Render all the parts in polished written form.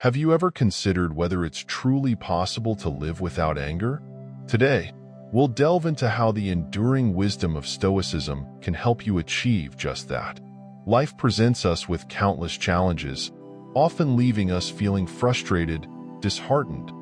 Have you ever considered whether it's truly possible to live without anger? Today, we'll delve into how the enduring wisdom of Stoicism can help you achieve just that. Life presents us with countless challenges, often leaving us feeling frustrated, disheartened,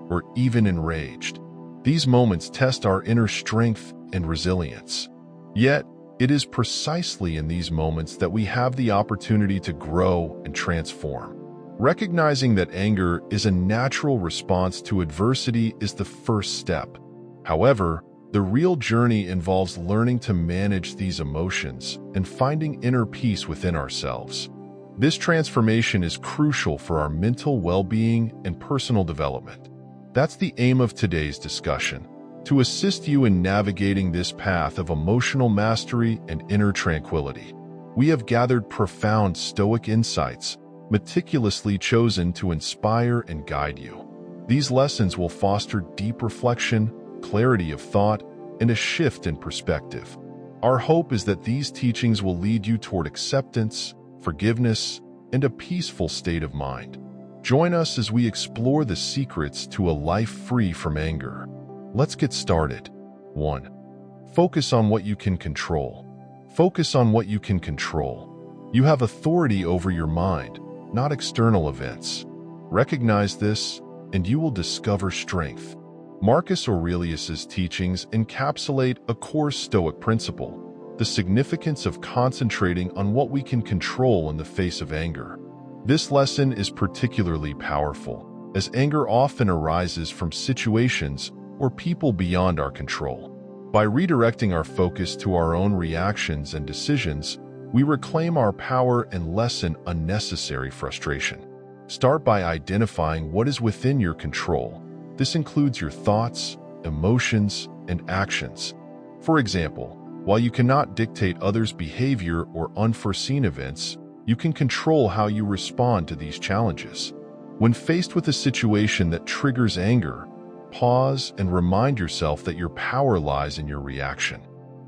or even enraged. These moments test our inner strength and resilience. Yet, it is precisely in these moments that we have the opportunity to grow and transform. Recognizing that anger is a natural response to adversity is the first step. However, the real journey involves learning to manage these emotions and finding inner peace within ourselves. This transformation is crucial for our mental well-being and personal development. That's the aim of today's discussion, to assist you in navigating this path of emotional mastery and inner tranquility. We have gathered profound Stoic insights, meticulously chosen to inspire and guide you. These lessons will foster deep reflection, clarity of thought, and a shift in perspective. Our hope is that these teachings will lead you toward acceptance, forgiveness, and a peaceful state of mind. Join us as we explore the secrets to a life free from anger. Let's get started. 1. Focus on what you can control. Focus on what you can control. You have authority over your mind, not external events. Recognize this, and you will discover strength. Marcus Aurelius's teachings encapsulate a core Stoic principle: the significance of concentrating on what we can control in the face of anger. This lesson is particularly powerful, as anger often arises from situations or people beyond our control. By redirecting our focus to our own reactions and decisions, we reclaim our power and lessen unnecessary frustration. Start by identifying what is within your control. This includes your thoughts, emotions, and actions. For example, while you cannot dictate others' behavior or unforeseen events, you can control how you respond to these challenges. When faced with a situation that triggers anger, pause and remind yourself that your power lies in your reaction.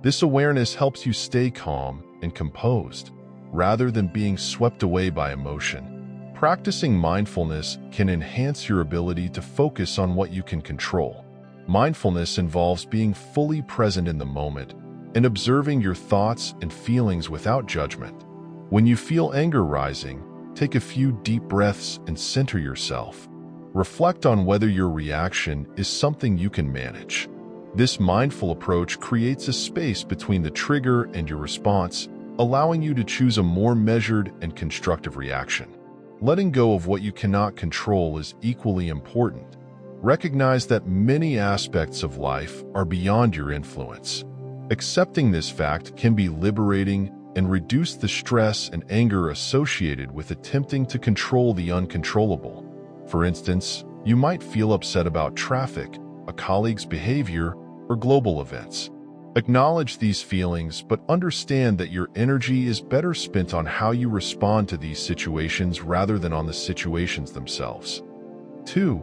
This awareness helps you stay calm and composed, rather than being swept away by emotion. Practicing mindfulness can enhance your ability to focus on what you can control. Mindfulness involves being fully present in the moment and observing your thoughts and feelings without judgment. When you feel anger rising, take a few deep breaths and center yourself. Reflect on whether your reaction is something you can manage. This mindful approach creates a space between the trigger and your response, allowing you to choose a more measured and constructive reaction. Letting go of what you cannot control is equally important. Recognize that many aspects of life are beyond your influence. Accepting this fact can be liberating and reduce the stress and anger associated with attempting to control the uncontrollable. For instance, you might feel upset about traffic, a colleague's behavior, or global events. Acknowledge these feelings, but understand that your energy is better spent on how you respond to these situations rather than on the situations themselves. 2.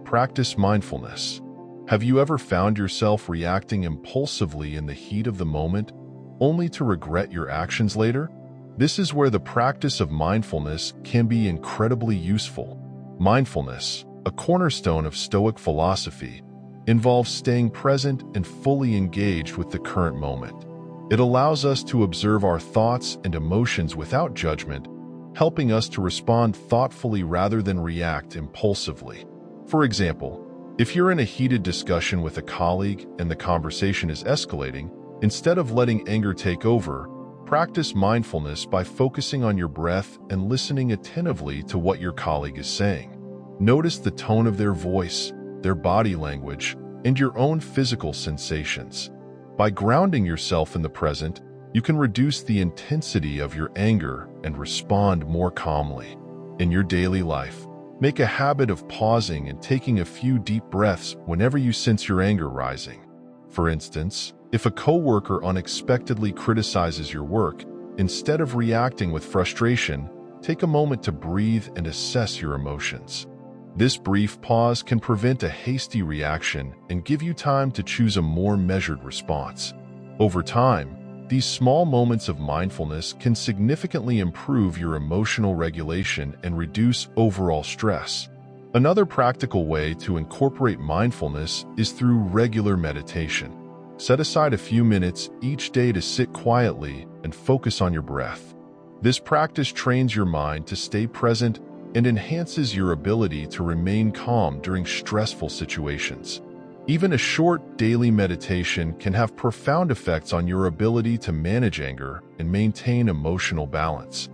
Practice mindfulness. Have you ever found yourself reacting impulsively in the heat of the moment, only to regret your actions later? This is where the practice of mindfulness can be incredibly useful. Mindfulness, a cornerstone of Stoic philosophy, involves staying present and fully engaged with the current moment. It allows us to observe our thoughts and emotions without judgment, helping us to respond thoughtfully rather than react impulsively. For example, if you're in a heated discussion with a colleague and the conversation is escalating, instead of letting anger take over, practice mindfulness by focusing on your breath and listening attentively to what your colleague is saying. Notice the tone of their voice, their body language, and your own physical sensations. By grounding yourself in the present, you can reduce the intensity of your anger and respond more calmly. In your daily life, make a habit of pausing and taking a few deep breaths whenever you sense your anger rising. For instance, if a coworker unexpectedly criticizes your work, instead of reacting with frustration, take a moment to breathe and assess your emotions. This brief pause can prevent a hasty reaction and give you time to choose a more measured response. Over time, These small moments of mindfulness can significantly improve your emotional regulation and reduce overall stress. Another practical way to incorporate mindfulness is through regular meditation. Set aside a few minutes each day to sit quietly and focus on your breath. This practice trains your mind to stay present and enhances your ability to remain calm during stressful situations. Even a short daily meditation can have profound effects on your ability to manage anger and maintain emotional balance.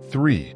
3.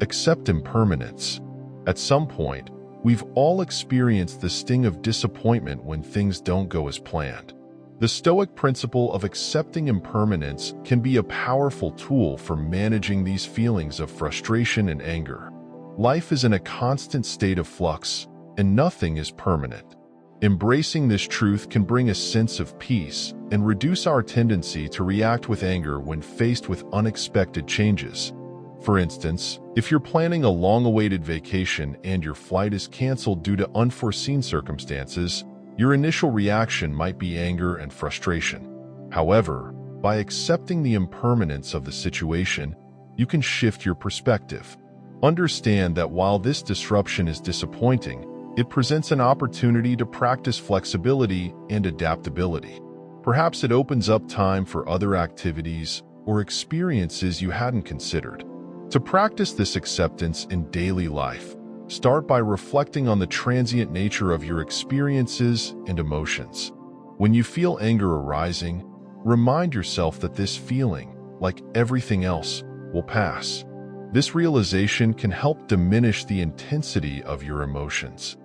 Accept impermanence. At some point, we've all experienced the sting of disappointment when things don't go as planned. The Stoic principle of accepting impermanence can be a powerful tool for managing these feelings of frustration and anger. Life is in a constant state of flux, and nothing is permanent. Embracing this truth can bring a sense of peace and reduce our tendency to react with anger when faced with unexpected changes. For instance, if you're planning a long-awaited vacation and your flight is canceled due to unforeseen circumstances, your initial reaction might be anger and frustration. However, by accepting the impermanence of the situation, you can shift your perspective. Understand that while this disruption is disappointing, it presents an opportunity to practice flexibility and adaptability. Perhaps it opens up time for other activities or experiences you hadn't considered. To practice this acceptance in daily life, start by reflecting on the transient nature of your experiences and emotions. When you feel anger arising, remind yourself that this feeling, like everything else, will pass. This realization can help diminish the intensity of your emotions.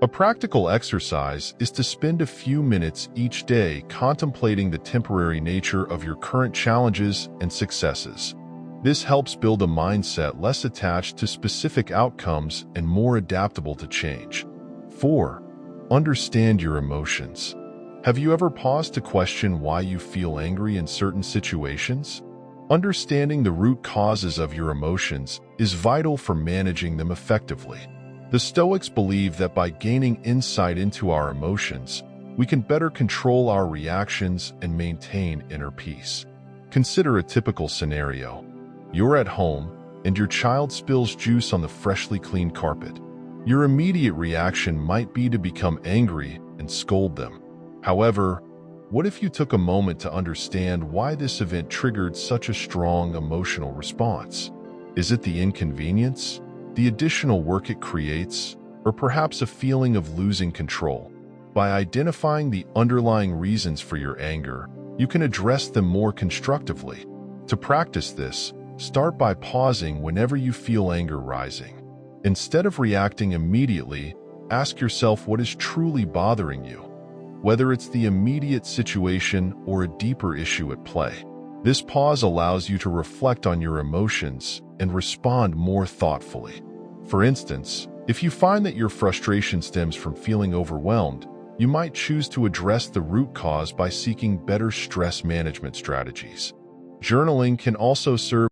A practical exercise is to spend a few minutes each day contemplating the temporary nature of your current challenges and successes. This helps build a mindset less attached to specific outcomes and more adaptable to change. 4. Understand your emotions. Have you ever paused to question why you feel angry in certain situations? Understanding the root causes of your emotions is vital for managing them effectively. The Stoics believe that by gaining insight into our emotions, we can better control our reactions and maintain inner peace. Consider a typical scenario. You're at home, and your child spills juice on the freshly cleaned carpet. Your immediate reaction might be to become angry and scold them. However, what if you took a moment to understand why this event triggered such a strong emotional response? Is it the inconvenience, the additional work it creates, or perhaps a feeling of losing control? By identifying the underlying reasons for your anger, you can address them more constructively. To practice this, start by pausing whenever you feel anger rising. Instead of reacting immediately, ask yourself what is truly bothering you, whether it's the immediate situation or a deeper issue at play. This pause allows you to reflect on your emotions and respond more thoughtfully. For instance, if you find that your frustration stems from feeling overwhelmed, you might choose to address the root cause by seeking better stress management strategies. Journaling can also serve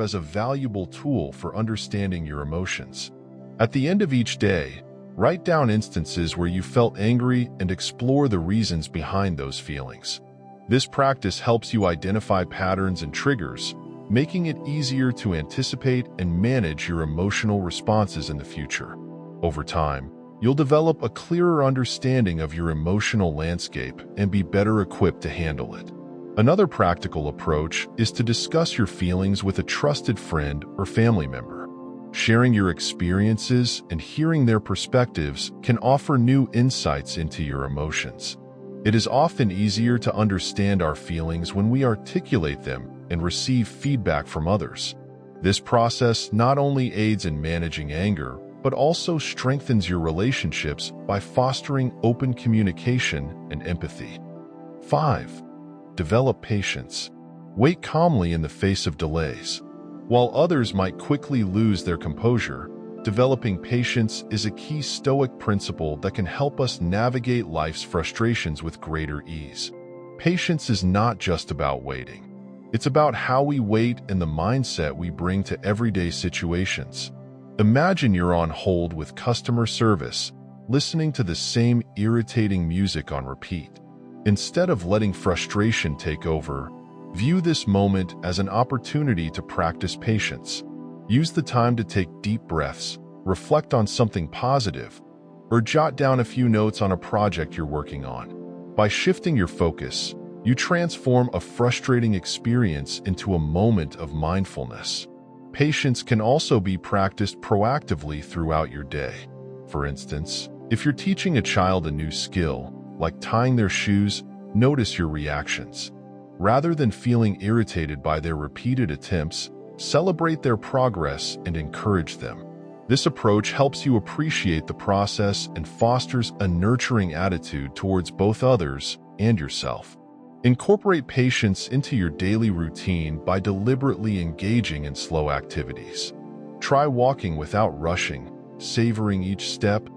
as a valuable tool for understanding your emotions. At the end of each day, write down instances where you felt angry and explore the reasons behind those feelings. This practice helps you identify patterns and triggers, making it easier to anticipate and manage your emotional responses in the future. Over time, you'll develop a clearer understanding of your emotional landscape and be better equipped to handle it. Another practical approach is to discuss your feelings with a trusted friend or family member. Sharing your experiences and hearing their perspectives can offer new insights into your emotions. It is often easier to understand our feelings when we articulate them and receive feedback from others. This process not only aids in managing anger, but also strengthens your relationships by fostering open communication and empathy. 5. Develop patience. Wait calmly in the face of delays. While others might quickly lose their composure, developing patience is a key Stoic principle that can help us navigate life's frustrations with greater ease. Patience is not just about waiting. It's about how we wait and the mindset we bring to everyday situations. Imagine you're on hold with customer service, listening to the same irritating music on repeat. Instead of letting frustration take over, view this moment as an opportunity to practice patience. Use the time to take deep breaths, reflect on something positive, or jot down a few notes on a project you're working on. By shifting your focus, you transform a frustrating experience into a moment of mindfulness. Patience can also be practiced proactively throughout your day. For instance, if you're teaching a child a new skill, like tying their shoes, notice your reactions. Rather than feeling irritated by their repeated attempts, celebrate their progress and encourage them. This approach helps you appreciate the process and fosters a nurturing attitude towards both others and yourself. Incorporate patience into your daily routine by deliberately engaging in slow activities. Try walking without rushing, savoring each step,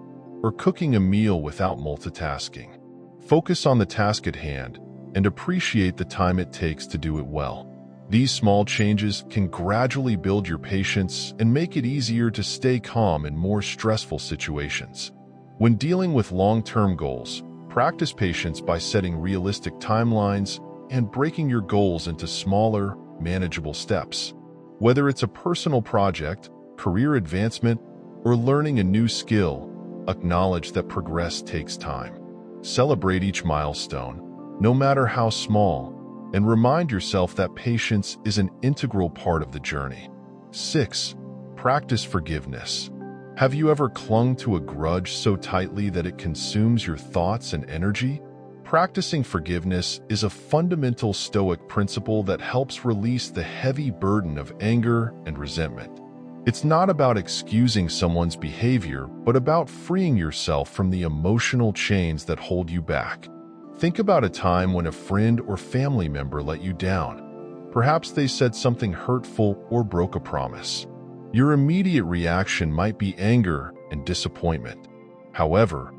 or cooking a meal without multitasking. Focus on the task at hand and appreciate the time it takes to do it well. These small changes can gradually build your patience and make it easier to stay calm in more stressful situations. When dealing with long-term goals, practice patience by setting realistic timelines and breaking your goals into smaller, manageable steps. Whether it's a personal project, career advancement, or learning a new skill, acknowledge that progress takes time. Celebrate each milestone, no matter how small, and remind yourself that patience is an integral part of the journey. 6. Practice forgiveness. Have you ever clung to a grudge so tightly that it consumes your thoughts and energy? Practicing forgiveness is a fundamental Stoic principle that helps release the heavy burden of anger and resentment. It's not about excusing someone's behavior, but about freeing yourself from the emotional chains that hold you back. Think about a time when a friend or family member let you down. Perhaps they said something hurtful or broke a promise. Your immediate reaction might be anger and disappointment. However,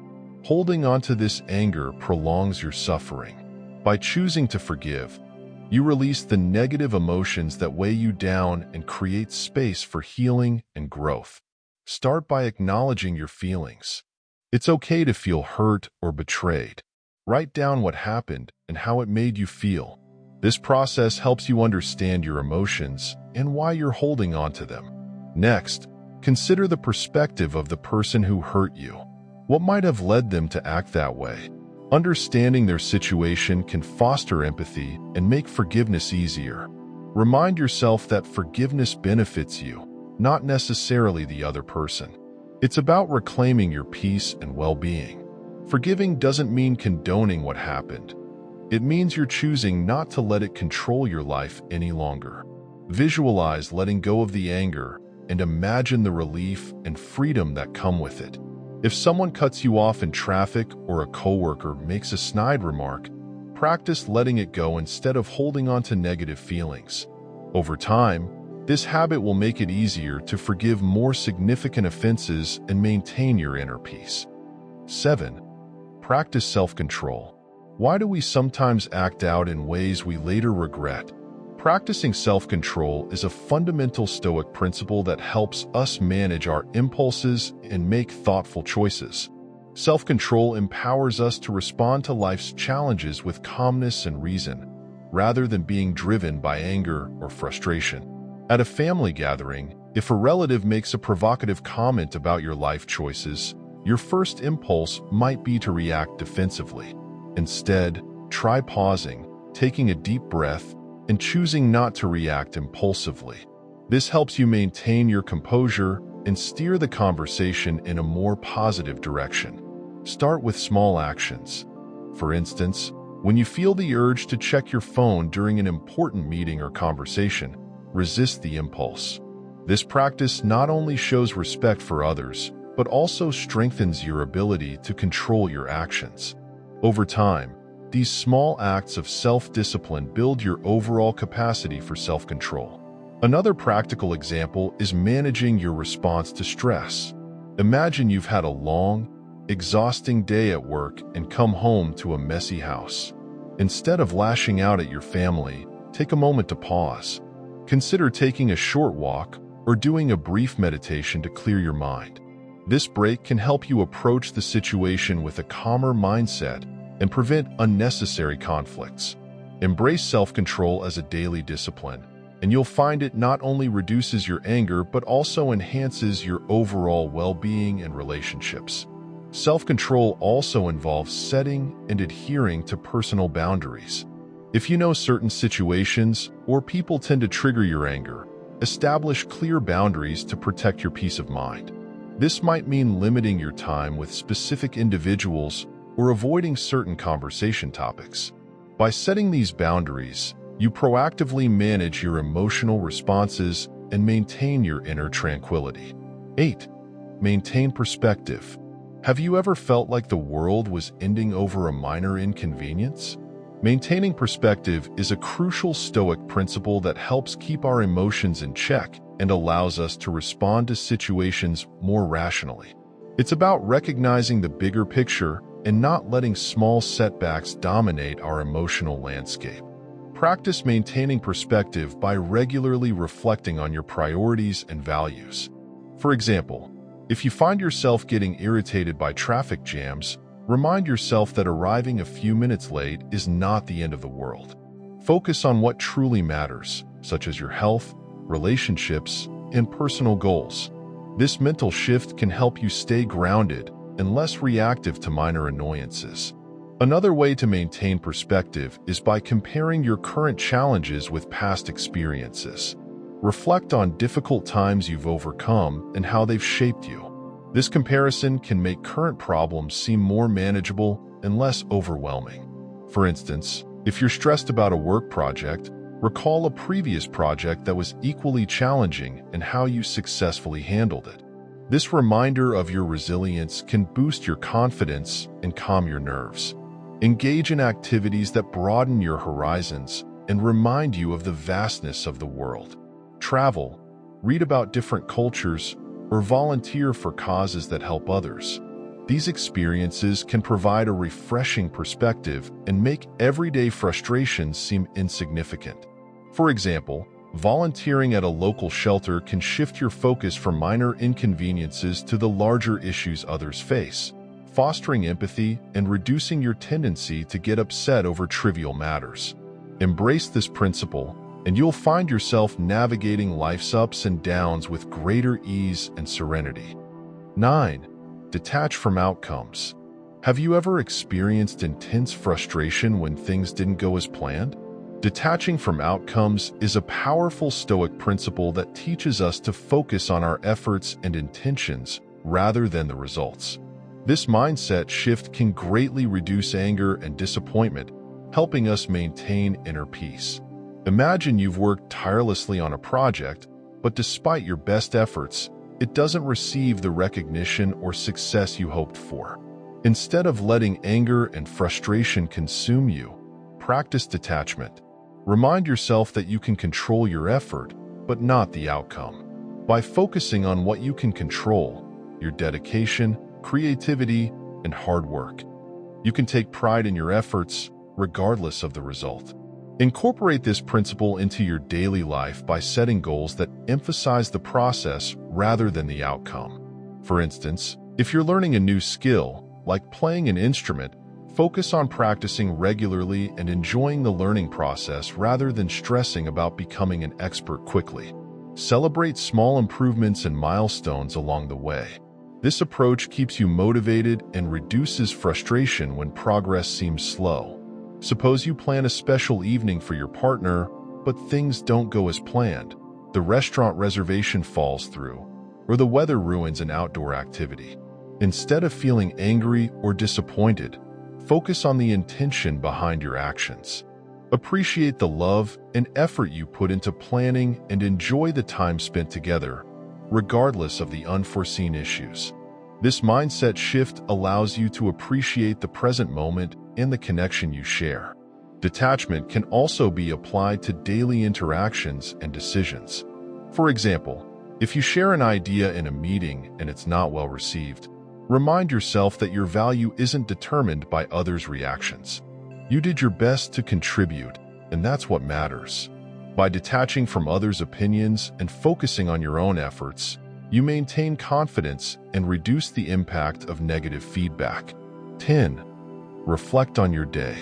holding on to this anger prolongs your suffering. By choosing to forgive, you release the negative emotions that weigh you down and create space for healing and growth. Start by acknowledging your feelings. It's okay to feel hurt or betrayed. Write down what happened and how it made you feel. This process helps you understand your emotions and why you're holding on to them. Next, consider the perspective of the person who hurt you. What might have led them to act that way? Understanding their situation can foster empathy and make forgiveness easier. Remind yourself that forgiveness benefits you, not necessarily the other person. It's about reclaiming your peace and well-being. Forgiving doesn't mean condoning what happened. It means you're choosing not to let it control your life any longer. Visualize letting go of the anger and imagine the relief and freedom that come with it. If someone cuts you off in traffic or a coworker makes a snide remark, practice letting it go instead of holding on to negative feelings. Over time, this habit will make it easier to forgive more significant offenses and maintain your inner peace. 7. Practice self-control. Why do we sometimes act out in ways we later regret? Practicing self-control is a fundamental Stoic principle that helps us manage our impulses and make thoughtful choices. Self-control empowers us to respond to life's challenges with calmness and reason, rather than being driven by anger or frustration. At a family gathering, if a relative makes a provocative comment about your life choices, your first impulse might be to react defensively. Instead, try pausing, taking a deep breath, and choosing not to react impulsively. This helps you maintain your composure and steer the conversation in a more positive direction. Start with small actions. For instance, when you feel the urge to check your phone during an important meeting or conversation, resist the impulse. This practice not only shows respect for others, but also strengthens your ability to control your actions. Over time, these small acts of self-discipline build your overall capacity for self-control. Another practical example is managing your response to stress. Imagine you've had a long, exhausting day at work and come home to a messy house. Instead of lashing out at your family, take a moment to pause. Consider taking a short walk or doing a brief meditation to clear your mind. This break can help you approach the situation with a calmer mindset and prevent unnecessary conflicts. Embrace self-control as a daily discipline, and you'll find it not only reduces your anger but also enhances your overall well-being and relationships. Self-control also involves setting and adhering to personal boundaries. If you know certain situations or people tend to trigger your anger, establish clear boundaries to protect your peace of mind. This might mean limiting your time with specific individuals or avoiding certain conversation topics. By setting these boundaries, you proactively manage your emotional responses and maintain your inner tranquility. 8. Maintain perspective. Have you ever felt like the world was ending over a minor inconvenience? Maintaining perspective is a crucial Stoic principle that helps keep our emotions in check and allows us to respond to situations more rationally. It's about recognizing the bigger picture and not letting small setbacks dominate our emotional landscape. Practice maintaining perspective by regularly reflecting on your priorities and values. For example, if you find yourself getting irritated by traffic jams, remind yourself that arriving a few minutes late is not the end of the world. Focus on what truly matters, such as your health, relationships, and personal goals. This mental shift can help you stay grounded and less reactive to minor annoyances. Another way to maintain perspective is by comparing your current challenges with past experiences. Reflect on difficult times you've overcome and how they've shaped you. This comparison can make current problems seem more manageable and less overwhelming. For instance, if you're stressed about a work project, recall a previous project that was equally challenging and how you successfully handled it. This reminder of your resilience can boost your confidence and calm your nerves. Engage in activities that broaden your horizons and remind you of the vastness of the world. Travel, read about different cultures, or volunteer for causes that help others. These experiences can provide a refreshing perspective and make everyday frustrations seem insignificant. For example, volunteering at a local shelter can shift your focus from minor inconveniences to the larger issues others face, fostering empathy and reducing your tendency to get upset over trivial matters. Embrace this principle, and you'll find yourself navigating life's ups and downs with greater ease and serenity. 9. Detach from outcomes. Have you ever experienced intense frustration when things didn't go as planned? Detaching from outcomes is a powerful Stoic principle that teaches us to focus on our efforts and intentions rather than the results. This mindset shift can greatly reduce anger and disappointment, helping us maintain inner peace. Imagine you've worked tirelessly on a project, but despite your best efforts, it doesn't receive the recognition or success you hoped for. Instead of letting anger and frustration consume you, practice detachment. Remind yourself that you can control your effort, but not the outcome. By focusing on what you can control, your dedication, creativity, and hard work, you can take pride in your efforts, regardless of the result. Incorporate this principle into your daily life by setting goals that emphasize the process rather than the outcome. For instance, if you're learning a new skill, like playing an instrument, focus on practicing regularly and enjoying the learning process rather than stressing about becoming an expert quickly. Celebrate small improvements and milestones along the way. This approach keeps you motivated and reduces frustration when progress seems slow. Suppose you plan a special evening for your partner, but things don't go as planned. The restaurant reservation falls through, or the weather ruins an outdoor activity. Instead of feeling angry or disappointed, focus on the intention behind your actions. Appreciate the love and effort you put into planning and enjoy the time spent together, regardless of the unforeseen issues. This mindset shift allows you to appreciate the present moment and the connection you share. Detachment can also be applied to daily interactions and decisions. For example, if you share an idea in a meeting and it's not well received, remind yourself that your value isn't determined by others' reactions. You did your best to contribute, and that's what matters. By detaching from others' opinions and focusing on your own efforts, you maintain confidence and reduce the impact of negative feedback. 10. Reflect on your day.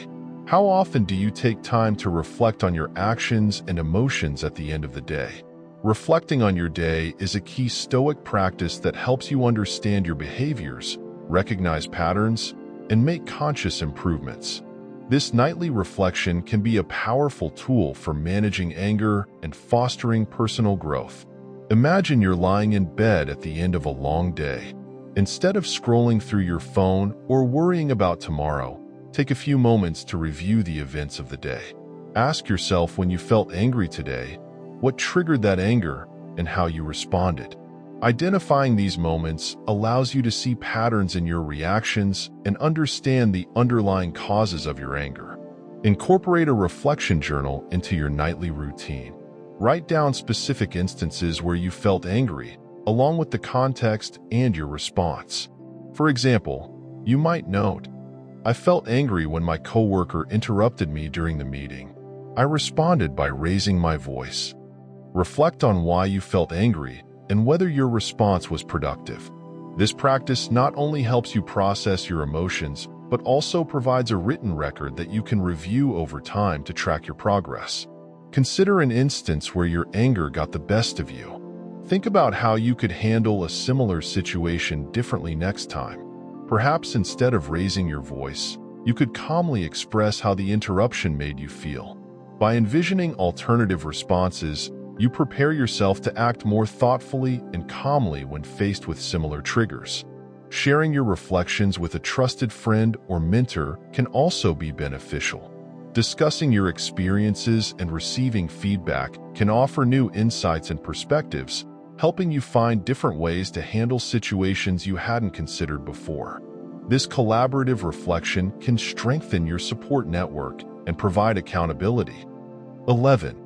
How often do you take time to reflect on your actions and emotions at the end of the day? Reflecting on your day is a key Stoic practice that helps you understand your behaviors, recognize patterns, and make conscious improvements. This nightly reflection can be a powerful tool for managing anger and fostering personal growth. Imagine you're lying in bed at the end of a long day. Instead of scrolling through your phone or worrying about tomorrow, take a few moments to review the events of the day. Ask yourself when you felt angry today, what triggered that anger, and how you responded. Identifying these moments allows you to see patterns in your reactions and understand the underlying causes of your anger. Incorporate a reflection journal into your nightly routine. Write down specific instances where you felt angry, along with the context and your response. For example, you might note, "I felt angry when my coworker interrupted me during the meeting. I responded by raising my voice." Reflect on why you felt angry and whether your response was productive. This practice not only helps you process your emotions, but also provides a written record that you can review over time to track your progress. Consider an instance where your anger got the best of you. Think about how you could handle a similar situation differently next time. Perhaps instead of raising your voice, you could calmly express how the interruption made you feel. By envisioning alternative responses, you prepare yourself to act more thoughtfully and calmly when faced with similar triggers. Sharing your reflections with a trusted friend or mentor can also be beneficial. Discussing your experiences and receiving feedback can offer new insights and perspectives, helping you find different ways to handle situations you hadn't considered before. This collaborative reflection can strengthen your support network and provide accountability. 11.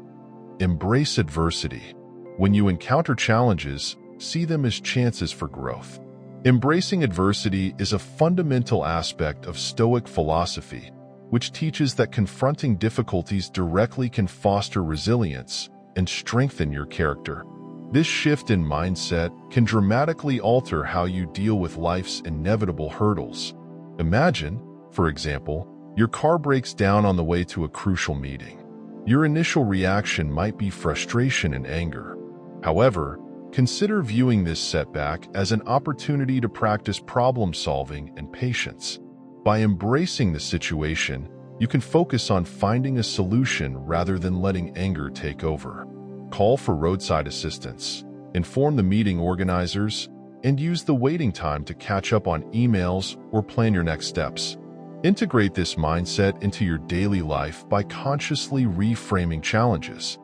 Embrace adversity. When you encounter challenges, see them as chances for growth. Embracing adversity is a fundamental aspect of Stoic philosophy, which teaches that confronting difficulties directly can foster resilience and strengthen your character. This shift in mindset can dramatically alter how you deal with life's inevitable hurdles. Imagine, for example, your car breaks down on the way to a crucial meeting. Your initial reaction might be frustration and anger. However, consider viewing this setback as an opportunity to practice problem-solving and patience. By embracing the situation, you can focus on finding a solution rather than letting anger take over. Call for roadside assistance, inform the meeting organizers, and use the waiting time to catch up on emails or plan your next steps. Integrate this mindset into your daily life by consciously reframing challenges.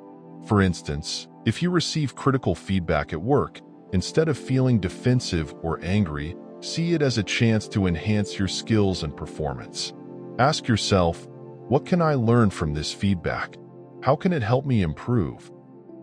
For instance, if you receive critical feedback at work, instead of feeling defensive or angry, see it as a chance to enhance your skills and performance. Ask yourself, what can I learn from this feedback? How can it help me improve?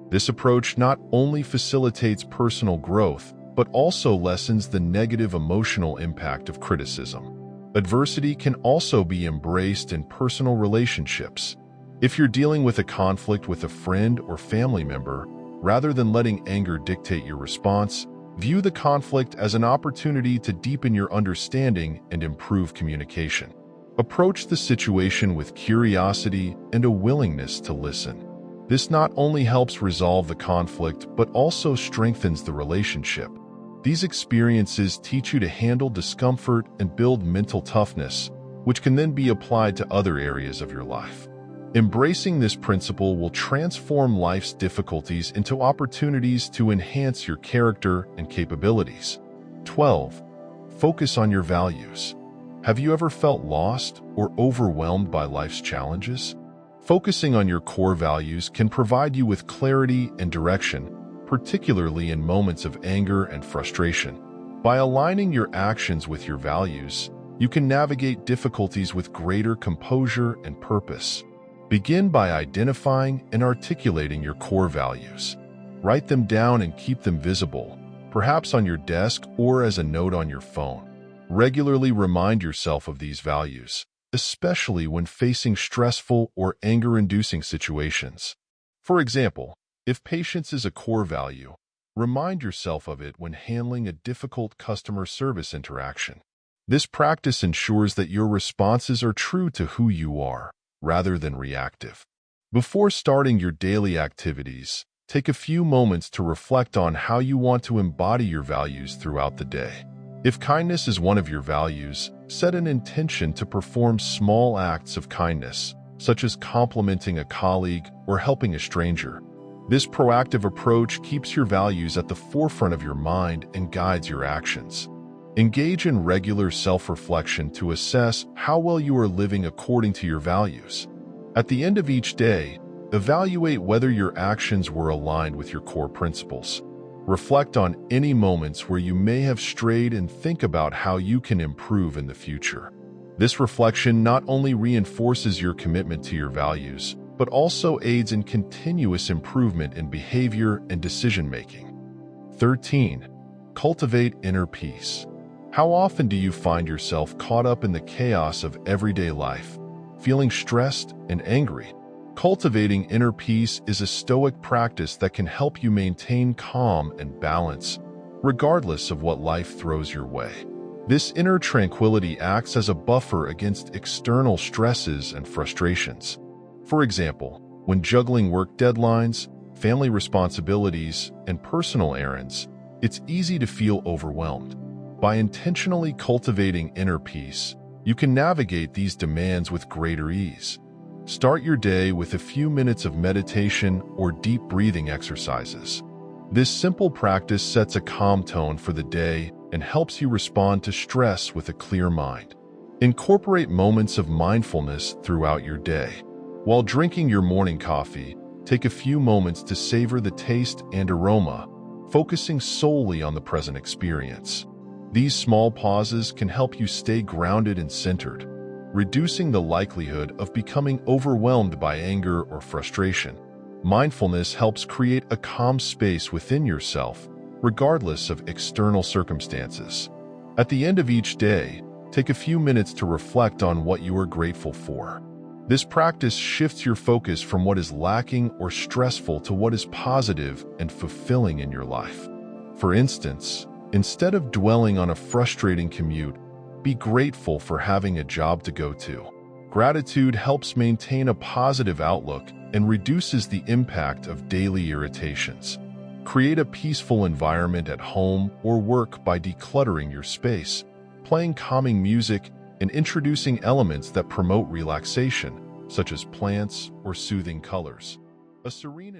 This approach not only facilitates personal growth, but also lessens the negative emotional impact of criticism. Adversity can also be embraced in personal relationships. If you're dealing with a conflict with a friend or family member, rather than letting anger dictate your response, view the conflict as an opportunity to deepen your understanding and improve communication. Approach the situation with curiosity and a willingness to listen. This not only helps resolve the conflict, but also strengthens the relationship. These experiences teach you to handle discomfort and build mental toughness, which can then be applied to other areas of your life. Embracing this principle will transform life's difficulties into opportunities to enhance your character and capabilities. 12. Focus on your values. Have you ever felt lost or overwhelmed by life's challenges? Focusing on your core values can provide you with clarity and direction, particularly in moments of anger and frustration. By aligning your actions with your values, you can navigate difficulties with greater composure and purpose. Begin by identifying and articulating your core values. Write them down and keep them visible, perhaps on your desk or as a note on your phone. Regularly remind yourself of these values, especially when facing stressful or anger-inducing situations. For example, if patience is a core value, remind yourself of it when handling a difficult customer service interaction. This practice ensures that your responses are true to who you are, rather than reactive. Before starting your daily activities, take a few moments to reflect on how you want to embody your values throughout the day. If kindness is one of your values, set an intention to perform small acts of kindness, such as complimenting a colleague or helping a stranger. This proactive approach keeps your values at the forefront of your mind and guides your actions. Engage in regular self-reflection to assess how well you are living according to your values. At the end of each day, evaluate whether your actions were aligned with your core principles. Reflect on any moments where you may have strayed and think about how you can improve in the future. This reflection not only reinforces your commitment to your values, but also aids in continuous improvement in behavior and decision-making. 13. Cultivate inner peace. How often do you find yourself caught up in the chaos of everyday life, feeling stressed and angry? Cultivating inner peace is a Stoic practice that can help you maintain calm and balance, regardless of what life throws your way. This inner tranquility acts as a buffer against external stresses and frustrations. For example, when juggling work deadlines, family responsibilities, and personal errands, it's easy to feel overwhelmed. By intentionally cultivating inner peace, you can navigate these demands with greater ease. Start your day with a few minutes of meditation or deep breathing exercises. This simple practice sets a calm tone for the day and helps you respond to stress with a clear mind. Incorporate moments of mindfulness throughout your day. While drinking your morning coffee, take a few moments to savor the taste and aroma, focusing solely on the present experience. These small pauses can help you stay grounded and centered, reducing the likelihood of becoming overwhelmed by anger or frustration. Mindfulness helps create a calm space within yourself, regardless of external circumstances. At the end of each day, take a few minutes to reflect on what you are grateful for. This practice shifts your focus from what is lacking or stressful to what is positive and fulfilling in your life. For instance, instead of dwelling on a frustrating commute, be grateful for having a job to go to. Gratitude helps maintain a positive outlook and reduces the impact of daily irritations. Create a peaceful environment at home or work by decluttering your space, playing calming music, and introducing elements that promote relaxation, such as plants or soothing colors. A serene